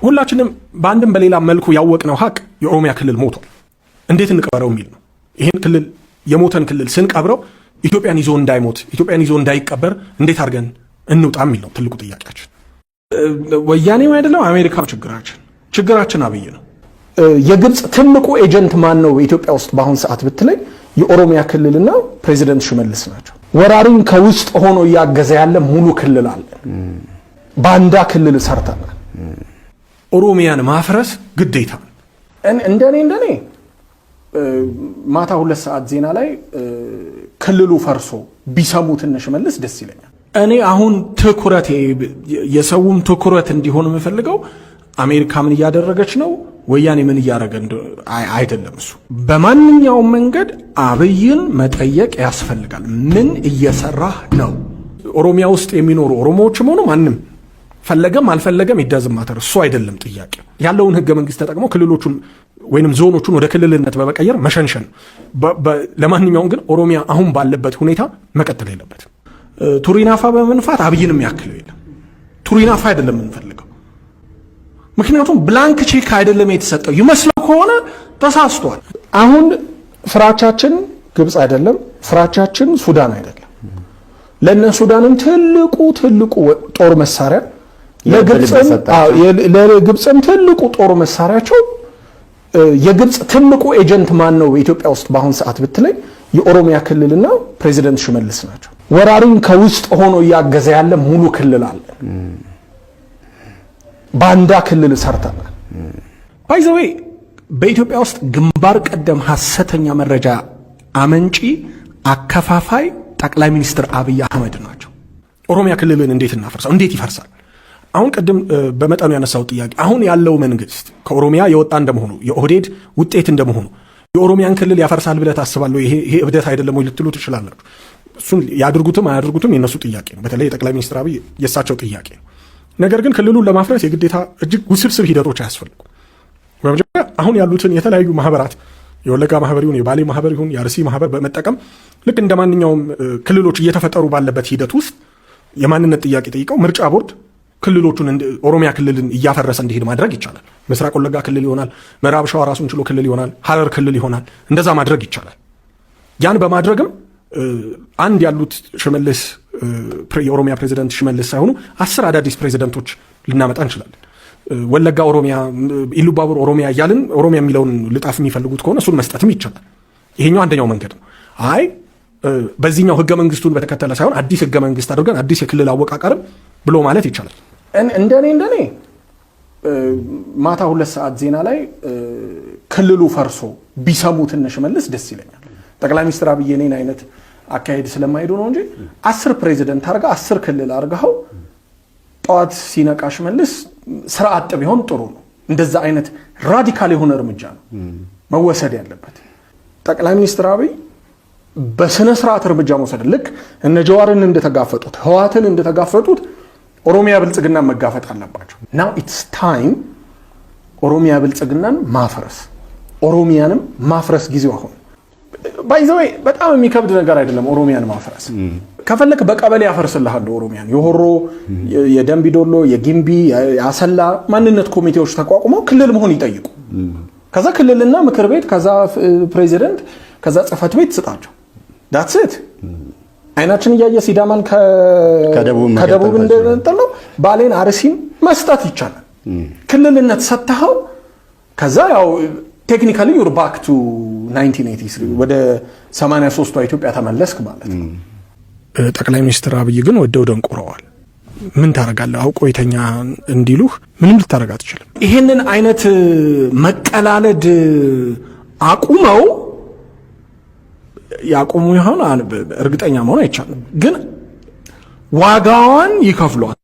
ሁላችንም በአንድም በሌላ መልኩ ያወቅነው ሀቅ የኦሮሚያ ክልል ሞቷል። እንዴት እንቀበረው የሚል ነው። ይሄን ክልል የሞተን ክልል ስንቀብረው ኢትዮጵያን ይዞ እንዳይሞት ኢትዮጵያን ይዞ እንዳይቀበር እንዴት አድርገን እንውጣ የሚል ነው ትልቁ ጥያቄያችን። ወያኔው አይደለም አሜሪካ ችግራችን አብይ ነው። የግብጽ ትልቁ ኤጀንት ማን ነው ኢትዮጵያ ውስጥ በአሁን ሰዓት ብትለይ የኦሮሚያ ክልልና ፕሬዚደንት ሽመልስ ናቸው። ወራሪን ከውስጥ ሆኖ ያገዘ ያለ ሙሉ ክልል አለ። ባንዳ ክልል ሰርተናል። ኦሮሚያን ማፍረስ ግዴታ ነው። እንደኔ ማታ 2 ሰዓት ዜና ላይ ክልሉ ፈርሶ ቢሰሙት ሽመልስ ደስ ይለኛል። እኔ አሁን ትኩረቴ የሰውም ትኩረት እንዲሆን የምፈልገው አሜሪካ ምን እያደረገች ነው ወያኔ ምን እያደረገ አይደለም። እሱ በማንኛውም መንገድ አብይን መጠየቅ ያስፈልጋል። ምን እየሰራህ ነው? ኦሮሚያ ውስጥ የሚኖሩ ኦሮሞዎችም ሆኑ ማንም ፈለገም አልፈለገም ይዳዝማተር እሱ አይደለም ጥያቄ። ያለውን ህገ መንግስት ተጠቅመው ክልሎቹን ወይንም ዞኖቹን ወደ ክልልነት በመቀየር መሸንሸን። ለማንኛውም ግን ኦሮሚያ አሁን ባለበት ሁኔታ መቀጠል የለበትም። ቱሪናፋ በመንፋት አብይንም ያክለው የለም። ቱሪናፋ አይደለም የምንፈልገው። ምክንያቱም ብላንክ ቼክ አይደለም የተሰጠው። ይመስለው ከሆነ ተሳስቷል። አሁን ፍራቻችን ግብጽ አይደለም፣ ፍራቻችን ሱዳን አይደለም። ለነ ሱዳንም ትልቁ ጦር መሳሪያ ለግብጽም ትልቁ ጦር መሳሪያቸው የግብጽ ትልቁ ኤጀንት ማን ነው ኢትዮጵያ ውስጥ በአሁን ሰዓት ብትለይ የኦሮሚያ ክልልና ፕሬዚደንት ሽመልስ ናቸው። ወራሪን ከውስጥ ሆኖ ያገዘ ያለ ሙሉ ክልል አለ። ባንዳ ክልል ሰርተናል። ባይዘዌ በኢትዮጵያ ውስጥ ግንባር ቀደም ሐሰተኛ መረጃ አመንጪ አከፋፋይ ጠቅላይ ሚኒስትር አብይ አህመድ ናቸው። ኦሮሚያ ክልልን እንዴት እናፈርሰው? እንዴት ይፈርሳል? አሁን ቀደም በመጠኑ ያነሳው ጥያቄ አሁን ያለው መንግስት ከኦሮሚያ የወጣ እንደመሆኑ የኦህዴድ ውጤት እንደመሆኑ የኦሮሚያን ክልል ያፈርሳል ብለህ ታስባለህ? ይሄ እብደት አይደለም ወይ ልትሉ ትችላላችሁ። እሱን ያድርጉትም አያድርጉትም የነሱ ጥያቄ ነው። በተለይ ጠቅላይ ሚኒስትር አብይ የሳቸው ጥያቄ ነው። ነገር ግን ክልሉን ለማፍረስ የግዴታ እጅግ ውስብስብ ሂደቶች አያስፈልጉ። በመጀመሪያ አሁን ያሉትን የተለያዩ ማህበራት የወለጋ ማህበር ይሁን የባሌ ማህበር ይሁን የአርሲ ማህበር በመጠቀም ልክ እንደ ማንኛውም ክልሎች እየተፈጠሩ ባለበት ሂደት ውስጥ የማንነት ጥያቄ ጠይቀው ምርጫ ቦርድ ክልሎቹን ኦሮሚያ ክልልን እያፈረሰ እንዲሄድ ማድረግ ይቻላል። ምስራቅ ወለጋ ክልል ይሆናል፣ ምዕራብ ሸዋ ራሱን ችሎ ክልል ይሆናል፣ ሐረር ክልል ይሆናል። እንደዛ ማድረግ ይቻላል። ያን በማድረግም አንድ ያሉት ሽመልስ የኦሮሚያ ፕሬዚደንት ሽመልስ ሳይሆኑ 10 አዳዲስ ፕሬዚደንቶች ልናመጣ እንችላለን። ወለጋ ኦሮሚያ፣ ኢሉባቡር ኦሮሚያ እያልን ኦሮሚያ የሚለውን ልጣፍ የሚፈልጉት ከሆነ እሱን መስጠትም ይቻላል። ይሄኛው አንደኛው መንገድ ነው። አይ በዚህኛው ህገ መንግስቱን በተከተለ ሳይሆን አዲስ ህገ መንግስት አድርገን አዲስ የክልል አወቃቀርም ብሎ ማለት ይቻላል። እንደኔ ማታ 2 ሰዓት ዜና ላይ ክልሉ ፈርሶ ቢሰሙት ሽመልስ ደስ ይለኛል። ጠቅላይ ሚኒስትር አብይ እኔን አይነት አካሄድ ስለማይሄዱ ነው እንጂ 10 ፕሬዚደንት አርጋ 10 ክልል አርጋው ጧት ሲነቃ ሽመልስ ስርዓት ቢሆን ጥሩ ነው። እንደዛ አይነት ራዲካል የሆነ እርምጃ ነው መወሰድ ያለበት። ጠቅላይ ሚኒስትር አብይ በስነ ስርዓት እርምጃ መውሰድ ልክ እነ ጀዋርን እንደተጋፈጡት ህዋትን እንደተጋፈጡት ኦሮሚያ ብልጽግናን መጋፈጥ አለባቸው። ናው ኢትስ ታይም ኦሮሚያ ብልጽግናን ማፍረስ፣ ኦሮሚያንም ማፍረስ ጊዜው አሁን። ባይዘዌ በጣም የሚከብድ ነገር አይደለም ኦሮሚያን ማፍረስ። ከፈለክ በቀበሌ ያፈርስልሃል ኦሮሚያን። የሆሮ የደምቢዶሎ የጊምቢ የአሰላ ማንነት ኮሚቴዎች ተቋቁመው ክልል መሆን ይጠይቁ። ከዛ ክልልና ምክር ቤት ከዛ ፕሬዚደንት ከዛ ጽህፈት ቤት ስጣቸው። ዳትስ ኢት። አይናችን እያየ ሲዳማን ከደቡብ እንደነጠለው ባሌን አርሲን መስጠት ይቻላል። ክልልነት ሰጥተው ከዛ ያው ቴክኒካሊ ዩር ባክ ቱ 1983 ወደ 83ቷ ኢትዮጵያ ተመለስክ ማለት ነው። ጠቅላይ ሚኒስትር አብይ ግን ወደው ደንቆረዋል። ምን ታረጋለህ? አውቆ የተኛ እንዲሉህ ምንም ልታረጋ አትችልም። ይሄንን አይነት መቀላለድ አቁመው ያቆሙ ይሆን እርግጠኛ መሆን አይቻልም፣ ግን ዋጋዋን ይከፍሏል።